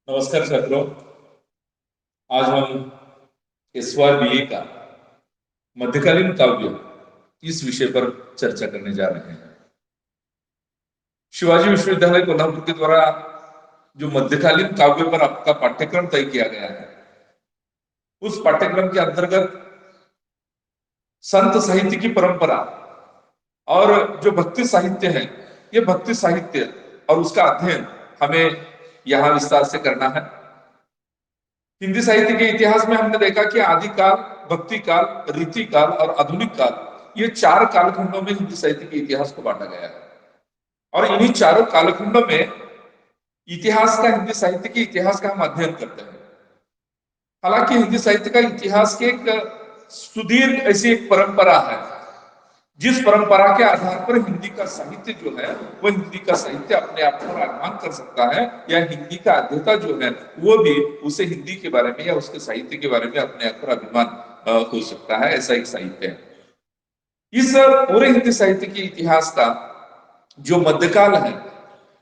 नमस्कार छात्रों। आज हम SY BA का मध्यकालीन काव्य इस विषय पर चर्चा करने जा रहे हैं। शिवाजी विश्वविद्यालय कोल्हापुर के द्वारा जो मध्यकालीन काव्य पर आपका पाठ्यक्रम तय किया गया है, उस पाठ्यक्रम के अंतर्गत संत साहित्य की परंपरा और जो भक्ति साहित्य है, ये भक्ति साहित्य और उसका अध्ययन हमें यहाँ विस्तार से करना है। हिंदी साहित्य के इतिहास में हमने देखा कि आदिकाल, भक्ति काल, रीति काल और आधुनिक काल, ये चार कालखंडों में हिंदी साहित्य के इतिहास को बांटा गया है। और इन्हीं चारों कालखंडों में इतिहास का, हिंदी साहित्य के इतिहास का हम अध्ययन करते हैं। हालांकि हिंदी साहित्य का इतिहास की एक सुदीर्घ ऐसी एक परंपरा है, जिस परंपरा के आधार पर हिंदी का साहित्य जो है, वो हिंदी का साहित्य अपने आप को आत्मान कर सकता है, या हिंदी का अध्येता जो है वो भी उसे हिंदी के बारे में या उसके साहित्य के बारे में अपने आप पर अभिमान हो सकता है। ऐसा एक साहित्य है। इस पूरे हिंदी साहित्य के इतिहास का जो मध्यकाल है,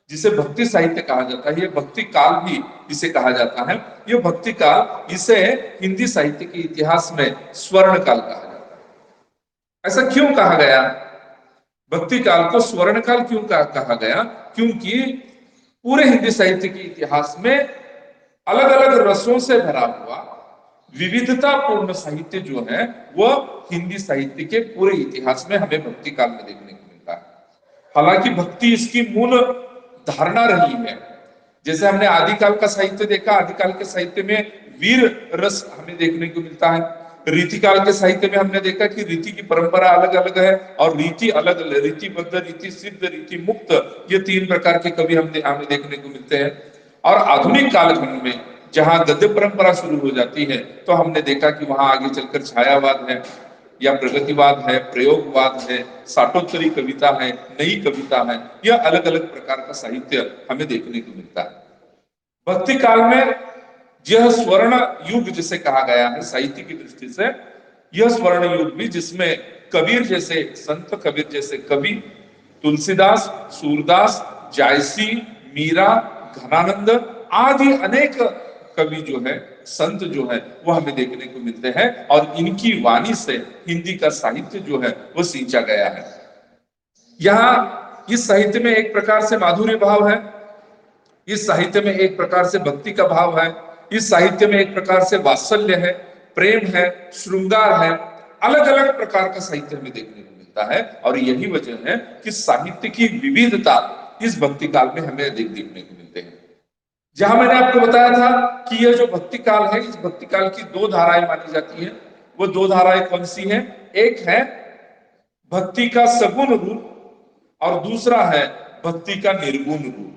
जिसे भक्ति साहित्य कहा जाता है, ये भक्ति काल भी इसे कहा जाता है। ये भक्ति काल, इसे हिंदी साहित्य के इतिहास में स्वर्ण काल कहा जाता है। ऐसा क्यों कहा गया? भक्ति काल को स्वर्ण काल क्यों कहा गया? क्योंकि पूरे हिंदी साहित्य के इतिहास में अलग अलग रसों से भरा हुआ विविधतापूर्ण साहित्य जो है, वह हिंदी साहित्य के पूरे इतिहास में हमें भक्ति काल में देखने को मिलता है। हालांकि भक्ति इसकी मूल धारणा रही है। जैसे हमने आदिकाल का साहित्य देखा, आदिकाल के साहित्य में वीर रस हमें देखने को मिलता है। रीतिकाल के साहित्य में हमने देखा कि रीति की परंपरा अलग अलग है और रीति अलग अलग, रीतिबद्ध, रीति सिद्ध, रीति मुक्त, ये तीन प्रकार के कवि हमें देखने को मिलते हैं। और आधुनिक कालखंड में जहां गद्य परंपरा शुरू हो जाती है, तो हमने देखा कि वहां आगे चलकर छायावाद है, या प्रगतिवाद है, प्रयोगवाद है, साठोत्तरी कविता है, नई कविता है, यह अलग अलग प्रकार का साहित्य हमें देखने को मिलता है। भक्ति काल में यह स्वर्ण युग जिसे कहा गया है साहित्य की दृष्टि से, यह स्वर्ण युग भी जिसमें कबीर जैसे संत, कबीर जैसे कवि, तुलसीदास, सूरदास, जायसी, मीरा, घनानंद आदि अनेक कवि जो है, संत जो है, वो हमें देखने को मिलते हैं। और इनकी वाणी से हिंदी का साहित्य जो है वो सींचा गया है। यहाँ इस साहित्य में एक प्रकार से माधुर्य भाव है, इस साहित्य में एक प्रकार से भक्ति का भाव है, इस साहित्य में एक प्रकार से वात्सल्य है, प्रेम है, श्रृंगार है, अलग अलग प्रकार का साहित्य हमें देखने को मिलता है। और यही वजह है कि साहित्य की विविधता इस भक्ति काल में हमें देखने को मिलते हैं। जहां मैंने आपको बताया था कि यह जो भक्ति काल है, इस भक्ति काल की दो धाराएं मानी जाती हैं। वो दो धाराएं कौन सी हैं? एक है भक्ति का सगुण रूप और दूसरा है भक्ति का निर्गुण रूप।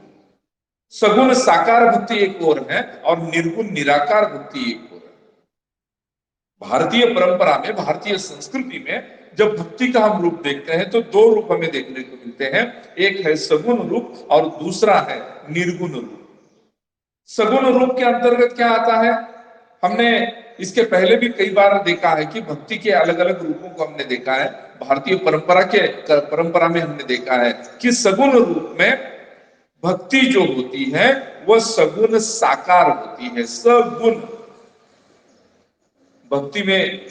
सगुण साकार भक्ति एक ओर है और निर्गुण निराकार भक्ति एक ओर है। भारतीय परंपरा में, भारतीय संस्कृति में जब भक्ति का हम रूप देखते हैं तो दो रूप हमें देखने को मिलते हैं। एक है सगुण रूप और दूसरा है निर्गुण रूप। सगुण रूप के अंतर्गत क्या आता है? हमने इसके पहले भी कई बार देखा है कि भक्ति के अलग अलग रूपों को हमने देखा है। भारतीय परंपरा में हमने देखा है कि सगुण रूप में भक्ति जो होती है वह सगुण साकार होती है। सगुण भक्ति में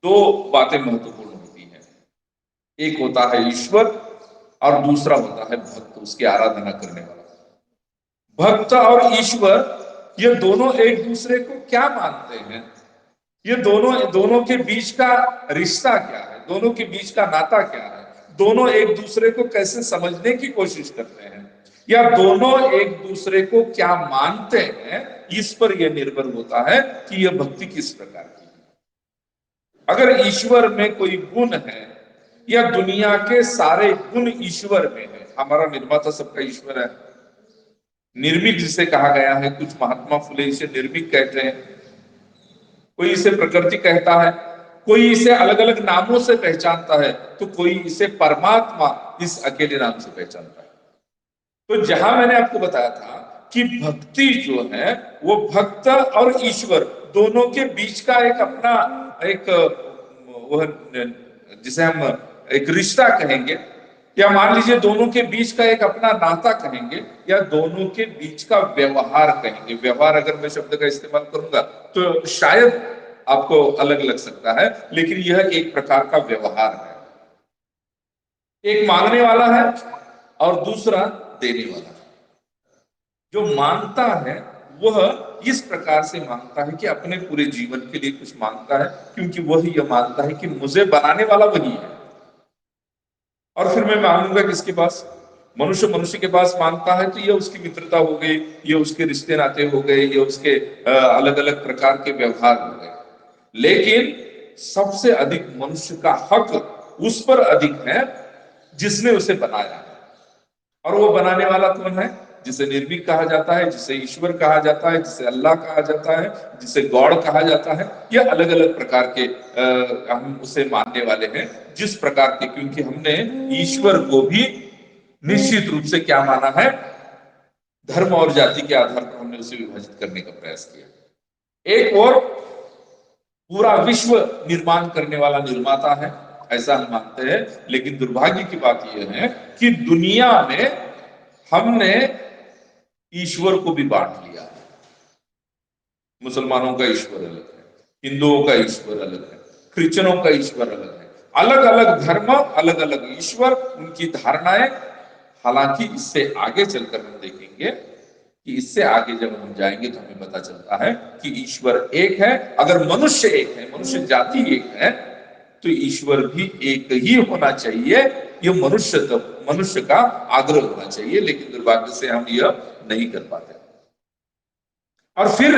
दो बातें महत्वपूर्ण होती हैं। एक होता है ईश्वर और दूसरा होता है भक्त, उसकी आराधना करने वाला। भक्त और ईश्वर ये दोनों एक दूसरे को क्या मानते हैं? ये दोनों के बीच का रिश्ता क्या है? दोनों के बीच का नाता क्या है? दोनों एक दूसरे को कैसे समझने की कोशिश करते हैं, या दोनों एक दूसरे को क्या मानते हैं, इस पर यह निर्भर होता है कि यह भक्ति किस प्रकार की है। अगर ईश्वर में कोई गुण है, या दुनिया के सारे गुण ईश्वर में है, हमारा निर्माता सबका ईश्वर है, निर्मिक जिसे कहा गया है, कुछ महात्मा फुले इसे निर्मिक कहते हैं, कोई इसे प्रकृति कहता है, कोई इसे अलग अलग नामों से पहचानता है, तो कोई इसे परमात्मा इस अकेले नाम से पहचानता है। तो जहां मैंने आपको बताया था कि भक्ति जो है वो भक्त और ईश्वर दोनों के बीच का एक अपना एक वह जिसे हम एक रिश्ता कहेंगे, या मान लीजिए दोनों के बीच का एक अपना नाता कहेंगे, या दोनों के बीच का व्यवहार कहेंगे। व्यवहार अगर मैं शब्द का इस्तेमाल करूंगा तो शायद आपको अलग लग सकता है, लेकिन यह एक प्रकार का व्यवहार है। एक मांगने वाला है और दूसरा देने वाला है। जो मांगता है वह इस प्रकार से मांगता है कि अपने पूरे जीवन के लिए कुछ मांगता है, क्योंकि वह यह मानता है कि मुझे बनाने वाला वही है। और फिर मैं मांगूंगा किसके पास? मनुष्य मनुष्य के पास मांगता है तो ये उसकी मित्रता हो गई, ये उसके रिश्ते नाते हो गए, ये उसके अलग अलग प्रकार के व्यवहार हो गए। लेकिन सबसे अधिक मनुष्य का हक उस पर अधिक है जिसने उसे बनाया है। और वो बनाने वाला कौन है? जिसे निर्भीक कहा जाता है, जिसे ईश्वर कहा जाता है, जिसे अल्लाह कहा जाता है, जिसे गॉड कहा जाता है। ये अलग अलग प्रकार के हम उसे मानने वाले हैं जिस प्रकार के, क्योंकि हमने ईश्वर को भी निश्चित रूप से क्या माना है? धर्म और जाति के आधार पर हमने उसे विभाजित करने का प्रयास किया। एक और पूरा विश्व निर्माण करने वाला निर्माता है, ऐसा हम मानते हैं। लेकिन दुर्भाग्य की बात यह है कि दुनिया में हमने ईश्वर को भी बांट लिया है। मुसलमानों का ईश्वर अलग है, हिंदुओं का ईश्वर अलग है, क्रिश्चियनों का ईश्वर अलग है। अलग अलग धर्म, अलग अलग ईश्वर, उनकी धारणाएं। हालांकि इससे आगे चलकर हम देखेंगे कि इससे आगे जब हम जाएंगे तो हमें पता चलता है कि ईश्वर एक है। अगर मनुष्य एक है, मनुष्य जाति एक है, तो ईश्वर भी एक ही होना चाहिए। ये मनुष्य का आग्रह होना चाहिए, लेकिन दुर्भाग्य से हम यह नहीं कर पाते। और फिर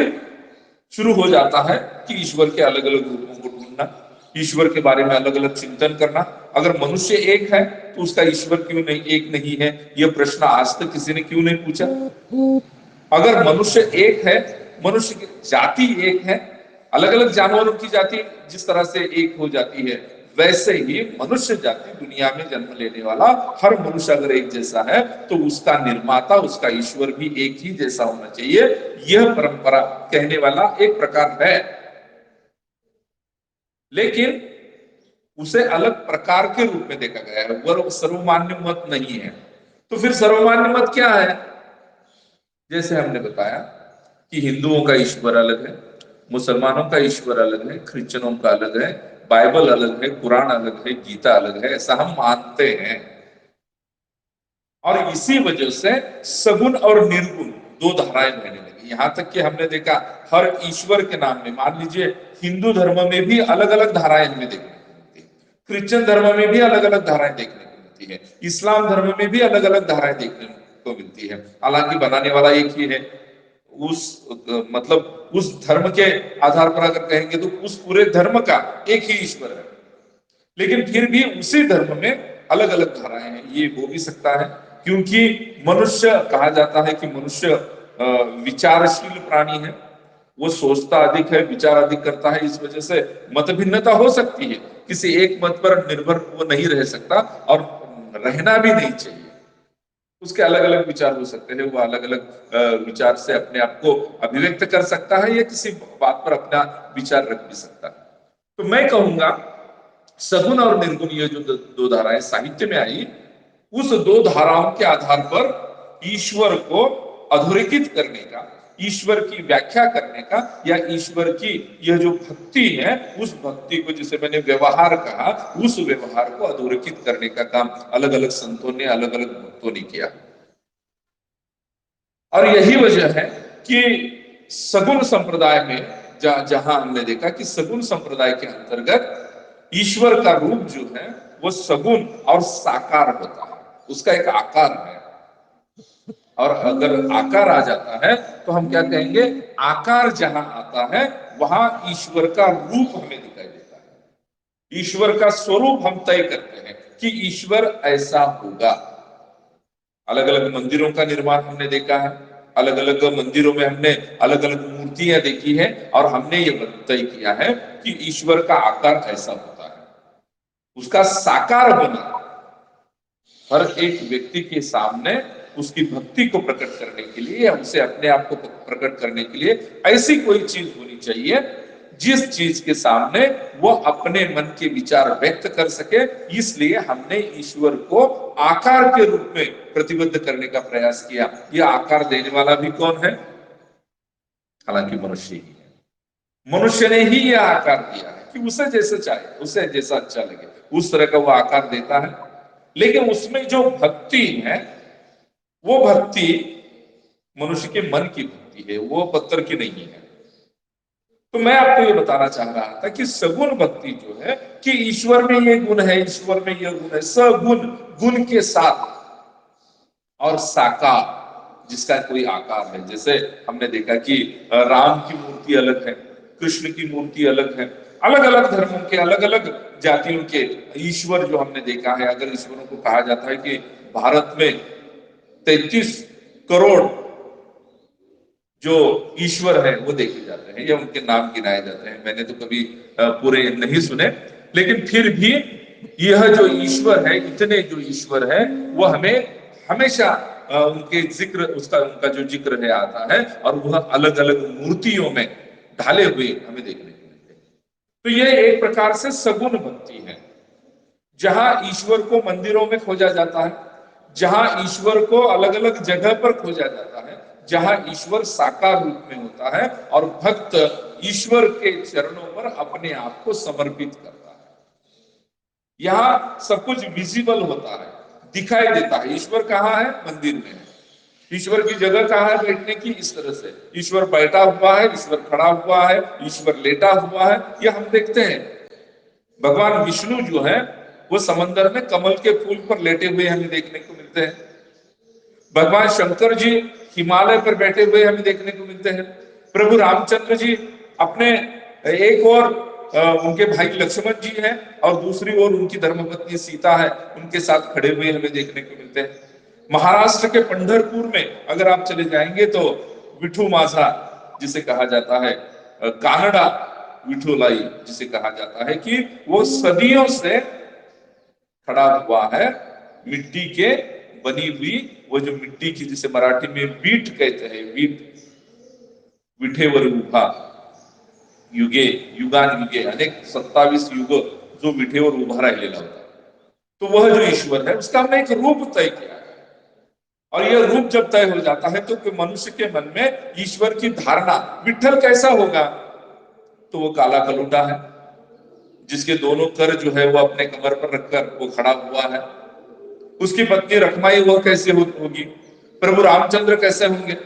शुरू हो जाता है कि ईश्वर के अलग अलग रूपों को ढूंढना, ईश्वर के बारे में अलग अलग चिंतन करना। अगर मनुष्य एक है तो उसका ईश्वर क्यों नहीं एक नहीं है? यह प्रश्न आज तक किसी ने क्यों नहीं पूछा? अगर मनुष्य एक है, मनुष्य की जाति एक है, अलग अलग जानवरों की जाति जिस तरह से एक हो जाती है, वैसे ही मनुष्य जाति, दुनिया में जन्म लेने वाला हर मनुष्य अगर एक जैसा है तो उसका निर्माता, उसका ईश्वर भी एक ही जैसा होना चाहिए। यह परंपरा कहने वाला एक प्रकार है, लेकिन उसे अलग प्रकार के रूप में देखा गया है। वह सर्वमान्य मत नहीं है। तो फिर सर्वमान्य मत क्या है? जैसे हमने बताया कि हिंदुओं का ईश्वर अलग है, मुसलमानों का ईश्वर अलग है, क्रिश्चियनों का अलग है, बाइबल अलग है, कुरान अलग है, गीता अलग है, ऐसा हम मानते हैं। और इसी वजह से सगुण और निर्गुण दो धाराएं बहने लगी। यहां तक कि हमने देखा हर ईश्वर के नाम में, मान लीजिए हिंदू धर्म में भी अलग अलग धाराएं हमें देखने को मिलती है, क्रिश्चियन धर्म में भी अलग अलग धाराएं देखने को मिलती है, इस्लाम धर्म में भी अलग अलग धाराएं देखने को मिलती है। हालांकि बनाने वाला एक ही है। उस मतलब उस धर्म के आधार पर अगर कहेंगे तो उस पूरे धर्म का एक ही ईश्वर है, लेकिन फिर भी उसी धर्म में अलग अलग धाराएं हैं। ये हो भी सकता है क्योंकि मनुष्य, कहा जाता है कि मनुष्य विचारशील प्राणी है, वो सोचता अधिक है, विचार अधिक करता है। इस वजह से मत भिन्नता हो सकती है, किसी एक मत पर निर्भर वो नहीं रह सकता और रहना भी नहीं चाहिए। उसके अलग अलग विचार हो सकते हैं, वो अलग अलग विचार से अपने आप को अभिव्यक्त कर सकता है या किसी बात पर अपना विचार रख भी सकता है। तो मैं कहूंगा सगुण और निर्गुण ये जो दो धाराएं साहित्य में आई, उस दो धाराओं के आधार पर ईश्वर को अधोरेखित करने का, ईश्वर की व्याख्या करने का, या ईश्वर की यह जो भक्ति है उस भक्ति को, जिसे मैंने व्यवहार कहा, उस व्यवहार को अधोरेखित करने का काम अलग अलग संतों ने, अलग अलग भक्तों ने किया। और यही वजह है कि सगुण संप्रदाय में जहां हमने देखा कि सगुण संप्रदाय के अंतर्गत ईश्वर का रूप जो है वो सगुण और साकार होता है, उसका एक आकार है। और अगर आकार आ जाता है तो हम क्या कहेंगे? आकार जहां आता है वहां ईश्वर का रूप हमें दिखाई देता है, ईश्वर का स्वरूप हम तय करते हैं कि ईश्वर ऐसा होगा। अलग अलग मंदिरों का निर्माण हमने देखा है, अलग अलग मंदिरों में हमने अलग अलग मूर्तियां देखी है, और हमने ये तय किया है कि ईश्वर का आकार ऐसा होता है। उसका साकार होना हर एक व्यक्ति के सामने उसकी भक्ति को प्रकट करने के लिए, या उसे अपने आप को प्रकट करने के लिए ऐसी कोई चीज होनी चाहिए जिस चीज के सामने वो अपने मन के विचार व्यक्त कर सके, इसलिए हमने ईश्वर को आकार के रूप में प्रतिबद्ध करने का प्रयास किया। ये आकार देने वाला भी कौन है? हालांकि मनुष्य ही है। मनुष्य ने ही यह आकार दिया है कि उसे जैसे चाहे, उसे जैसा अच्छा लगे उस तरह का वो आकार देता है। लेकिन उसमें जो भक्ति है, वो भक्ति मनुष्य के मन की भक्ति है, वो पत्थर की नहीं है। तो मैं आपको ये बताना चाह रहा था कि सगुण भक्ति जो है कि ईश्वर में ये गुण है, ईश्वर में ये गुण है, सगुण गुण के साथ, और साकार जिसका कोई आकार है। जैसे हमने देखा कि राम की मूर्ति अलग है, कृष्ण की मूर्ति अलग है, अलग अलग धर्मों के अलग अलग जातियों के ईश्वर जो हमने देखा है। अगर ईश्वरों को कहा जाता है कि भारत में 33 करोड़ जो ईश्वर है वो देखे जाते हैं या उनके नाम गिनाए जाते हैं। मैंने तो कभी पूरे नहीं सुने, लेकिन फिर भी यह जो ईश्वर है, इतने जो ईश्वर है, वो हमें हमेशा उनके जिक्र, उसका उनका जो जिक्र है आता है, और वह अलग अलग मूर्तियों में ढाले हुए हमें देखने को मिलते हैं। तो यह एक प्रकार से सगुण भक्ति है, जहां ईश्वर को मंदिरों में खोजा जाता है, जहां ईश्वर को अलग अलग जगह पर खोजा जाता है, जहां ईश्वर साकार रूप में होता है और भक्त ईश्वर के चरणों पर अपने आप को समर्पित करता है। यहां सब कुछ विजिबल होता है, दिखाई देता है। ईश्वर कहाँ है? मंदिर में है। ईश्वर की जगह कहाँ है बैठने की? इस तरह से ईश्वर बैठा हुआ है, ईश्वर खड़ा हुआ है, ईश्वर लेटा हुआ है, यह हम देखते हैं। भगवान विष्णु जो है वो समंदर में कमल के फूल पर लेटे हुए हमें देखने को मिलते हैं। भगवान शंकर जी हिमालय पर बैठे हुए हमें देखने को मिलते हैं। प्रभु रामचंद्र जी अपने एक और उनके भाई लक्ष्मण जी हैं और दूसरी ओर उनकी धर्मपत्नी सीता है, उनके साथ खड़े हुए हमें देखने को मिलते हैं। महाराष्ट्र के पंढरपुर में अगर आप चले जाएंगे तो विठू माझा जिसे कहा जाता है, कानड़ा विठुलाई जिसे कहा जाता है, कि वो सदियों से खड़ा हुआ है मिट्टी के बनी हुई, वो जो मिट्टी की जिसे मराठी में वीट कहते हैं, वीट, विठेवर उभा, युगे युगान युगे अनेक 27 युग जो विठेवर उभा राहिलेला होता, तो वह जो ईश्वर है उसका हमने एक रूप तय किया है। और यह रूप जब तय हो जाता है तो मनुष्य के मन में ईश्वर की धारणा, विठल कैसा होगा? तो वो काला कलूटा है, जिसके दोनों कर जो है वो अपने कमर पर रखकर वो खड़ा हुआ है। उसकी पत्नी रखमाई वो कैसे होगी? प्रभु रामचंद्र कैसे होंगे?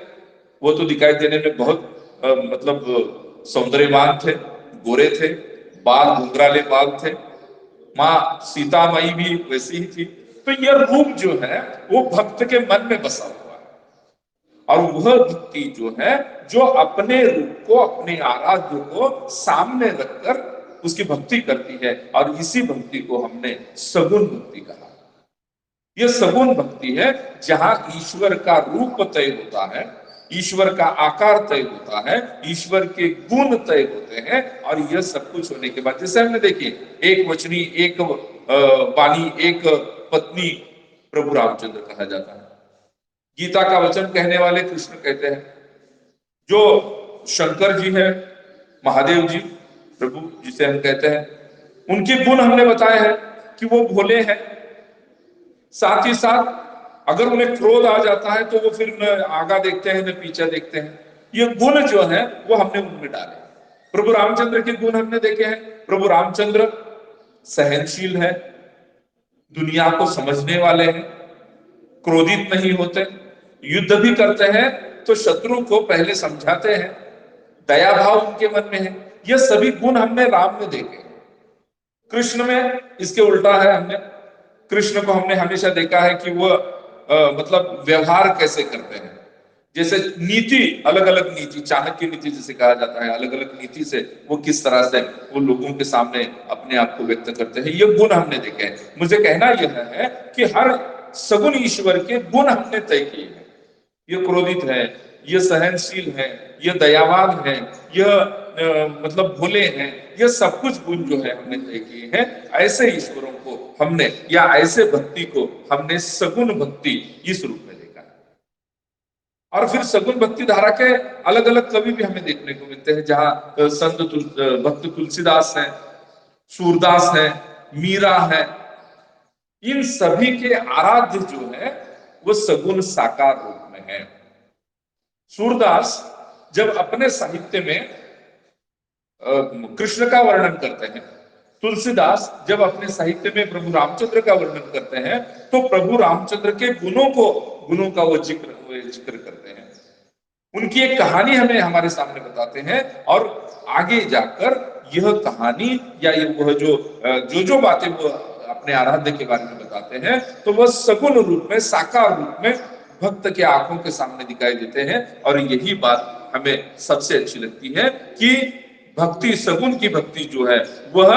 वो तो दिखाई देने में बहुत मतलब सौंदर्यवान थे, गोरे थे, बाल घुंघराले बाल थे। माँ सीता माई भी वैसी ही थी। तो यह रूप जो है वो भक्त के मन में बसा हुआ है, और वह भक्ति जो है जो अपने रूप को, अपने आराध्य को सामने रखकर उसकी भक्ति करती है, और इसी भक्ति को हमने सगुण भक्ति कहा। यह सगुण भक्ति है जहां ईश्वर का रूप तय होता है, ईश्वर का आकार तय होता है, ईश्वर के गुण तय होते हैं, और यह सब कुछ होने के बाद, जैसे हमने देखिए, एक वचनी, एक वाणी, एक पत्नी प्रभु रामचंद्र कहा जाता है। गीता का वचन कहने वाले कृष्ण कहते हैं। जो शंकर जी है, महादेव जी प्रभु जिसे हम कहते हैं, उनके गुण हमने बताए हैं कि वो भोले हैं। साथ ही साथ अगर उन्हें क्रोध आ जाता है तो वो फिर न आगा देखते हैं न पीछे देखते हैं। ये गुण जो है वो हमने उनमें डाले। प्रभु रामचंद्र के गुण हमने देखे हैं। प्रभु रामचंद्र सहनशील है, दुनिया को समझने वाले हैं, क्रोधित नहीं होते, युद्ध भी करते हैं तो शत्रु को पहले समझाते हैं, दया भाव उनके मन में है। ये सभी गुण हमने राम में देखे। कृष्ण में इसके उल्टा है। हमने कृष्ण को हमने हमेशा देखा है कि वो मतलब व्यवहार कैसे करते हैं। जैसे नीति, अलग अलग नीति, चाणक्य नीति जिसे कहा जाता है, अलग अलग नीति से वो किस तरह से वो लोगों के सामने अपने आप को व्यक्त करते हैं, ये गुण हमने देखे हैं। मुझे कहना यह है कि हर सगुण ईश्वर के गुण हमने तय किए हैं। ये क्रोधित है, ये सहनशील है, ये दयावान है, यह मतलब भोले हैं, ये सब कुछ गुण जो है हमने तय किए हैं। ऐसे ईश्वरों को हमने, या ऐसे भक्ति को हमने सगुण भक्ति इस रूप में देखा है। और फिर सगुन भक्ति धारा के अलग अलग कवि भी हमें देखने को मिलते हैं, जहां भक्त तुलसीदास हैं, सूरदास है, मीरा है। इन सभी के आराध्य जो है वो सगुन साकार रूप में है। सूरदास जब अपने साहित्य में कृष्ण का वर्णन करते हैं, तुलसीदास जब अपने साहित्य में प्रभु रामचंद्र का वर्णन करते हैं, तो प्रभु रामचंद्र के गुणों का वो जिक्र करते हैं। उनकी एक कहानी हमें हमारे सामने बताते हैं, और आगे जाकर यह कहानी या ये वह जो बातें वो अपने आराध्य के बारे में बताते हैं, तो वह सगुण रूप में, साकार रूप में भक्त के आंखों के सामने दिखाई देते हैं। और यही बात हमें सबसे अच्छी लगती है कि भक्ति, सगुण की भक्ति जो है वह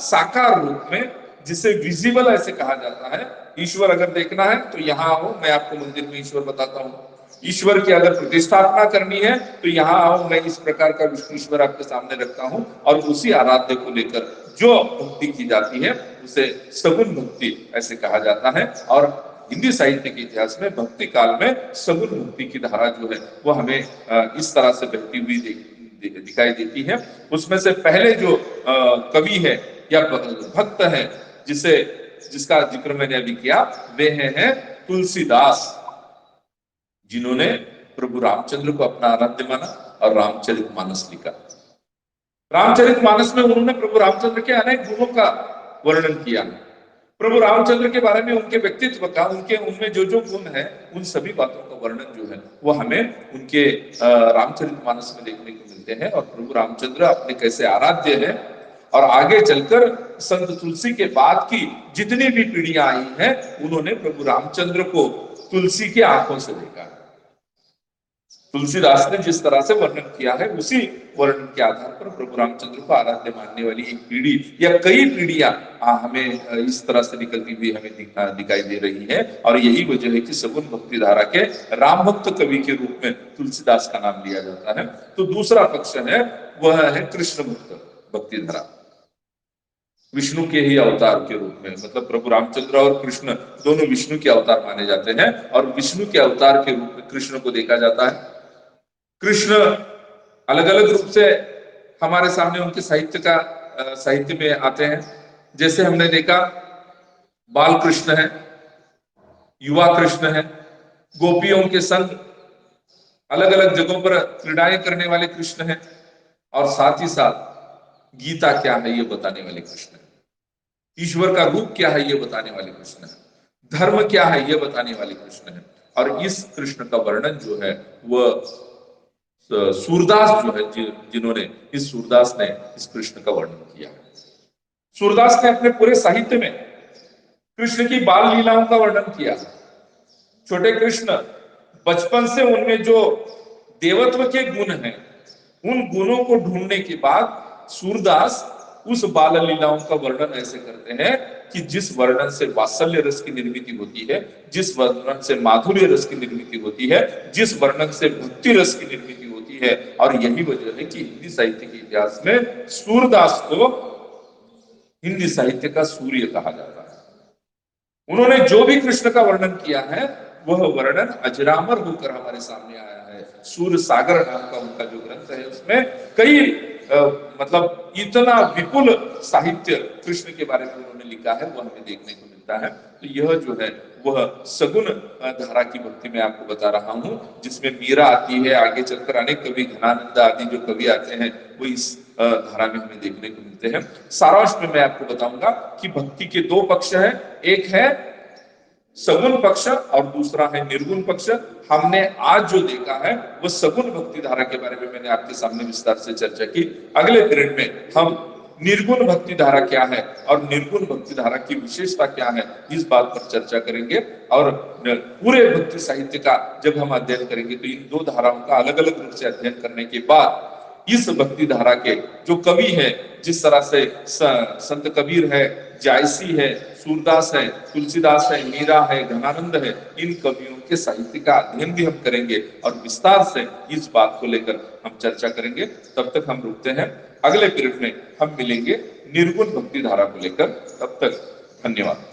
साकार रूप में, जिसे विजिबल ऐसे कहा जाता है। ईश्वर अगर देखना है तो यहाँ आओ, मैं आपको मंदिर में ईश्वर बताता हूँ। ईश्वर की अगर प्रतिष्ठापना करनी है तो यहाँ आओ, मैं इस प्रकार का विष्णु ईश्वर आपके सामने रखता हूँ। और उसी आराध्य को लेकर जो भक्ति की जाती है उसे सगुण भक्ति ऐसे कहा जाता है। और हिंदी साहित्य के इतिहास में भक्ति काल में सगुण भक्ति की धारा जो है वो हमें इस तरह से बहती हुई दिखाई देती है। उसमें से पहले जो कवि है या भक्त है जिसका जिक्र मैंने अभी किया, वे हैं तुलसीदास, जिन्होंने प्रभु रामचंद्र को अपना आराध्य माना और रामचरितमानस लिखा। रामचरितमानस में उन्होंने प्रभु रामचंद्र के अनेक गुणों का वर्णन किया। प्रभु रामचंद्र के बारे में, उनके व्यक्तित्व का, उनमें जो गुण है, उन सभी बातों का वर्णन जो है वो हमें उनके रामचरितमानस में देखने को मिलते हैं। और प्रभु रामचंद्र अपने कैसे आराध्य है, और आगे चलकर संत तुलसी के बाद की जितनी भी पीढ़ियां आई हैं, उन्होंने प्रभु रामचंद्र को तुलसी के आंखों से देखा। तुलसीदास ने जिस तरह से वर्णन किया है, उसी वर्णन के आधार पर प्रभु रामचंद्र को आराध्य मानने वाली एक पीढ़ी या कई पीढ़ियां हमें इस तरह से निकलती हुई हमें दिखाई दे रही है। और यही वजह है कि सगुन भक्ति धारा के राम भक्त कवि के रूप में तुलसीदास का नाम लिया जाता है। तो दूसरा पक्ष है वह है कृष्ण भक्त भक्ति धारा, विष्णु के ही अवतार के रूप में। मतलब प्रभु रामचंद्र और कृष्ण दोनों विष्णु के अवतार माने जाते हैं, और विष्णु के अवतार के रूप में कृष्ण को देखा जाता है। कृष्ण अलग अलग रूप से हमारे सामने उनके साहित्य में आते हैं। जैसे हमने देखा, बाल कृष्ण है, युवा कृष्ण है, गोपियों के संग अलग अलग जगहों पर क्रीड़ाएं करने वाले कृष्ण हैं, और साथ ही साथ गीता क्या है ये बताने वाले कृष्ण हैं, ईश्वर का रूप क्या है ये बताने वाले कृष्ण हैं, धर्म क्या है ये बताने वाले कृष्ण हैं। और इस कृष्ण का वर्णन जो है वह सूरदास जो है, सूरदास ने इस कृष्ण का वर्णन किया है। सूरदास ने अपने पूरे साहित्य में कृष्ण की बाल लीलाओं का वर्णन किया। छोटे कृष्ण बचपन से उनमें जो देवत्व के गुण हैं, उन गुणों को ढूंढने के बाद सूरदास उस बाल लीलाओं का वर्णन ऐसे करते हैं कि जिस वर्णन से वात्सल्य रस की निर्मिति होती है, जिस वर्णन से माधुर्य रस की निर्मिति होती है, जिस वर्णन से भक्ति रस की निर्मिति होती है। और यही वजह है कि हिंदी साहित्य के इतिहास में सूरदास को हिंदी साहित्य का सूर्य कहा जाता है। उन्होंने जो भी कृष्ण का वर्णन किया है वह वर्णन अजरामर होकर हमारे सामने आया है। सूर्य सागर नाम का उनका जो ग्रंथ है, उसमें कई मतलब इतना विपुल साहित्य कृष्ण के बारे में उन्होंने लिखा है, वो हमें देखने को मिलता है। तो यह जो है वह सगुण धारा की भक्ति मैं आपको बता रहा हूं, जिसमें मीरा आती है, आगे चलकर अनेक कवि, घनानंद आदि जो कवि आते हैं वो इस धारा में हमें देखने को मिलते हैं। सारांश में मैं आपको बताऊंगा कि भक्ति के दो पक्ष हैं, एक है सगुण पक्ष और दूसरा है निर्गुण पक्ष। हमने आज जो देखा है वो सगुण भक्ति धारा के बारे में मैंने आपके सामने विस्तार से चर्चा की। अगले पीरियड में हम निर्गुण भक्ति धारा क्या है और निर्गुण भक्ति धारा की विशेषता क्या है, इस बात पर चर्चा करेंगे। और पूरे भक्ति साहित्य का जब हम अध्ययन करेंगे तो इन दो धाराओं का अलग अलग रूप से अध्ययन करने के बाद इस भक्ति धारा के जो कवि है, जिस तरह से संत कबीर है, जायसी है, सूरदास है, तुलसीदास है, मीरा है, घनानंद है, इन कवियों के साहित्य का अध्ययन भी हम करेंगे और विस्तार से इस बात को लेकर हम चर्चा करेंगे। तब तक हम रुकते हैं, अगले पीरियड में हम मिलेंगे निर्गुण भक्ति धारा को लेकर। तब तक धन्यवाद।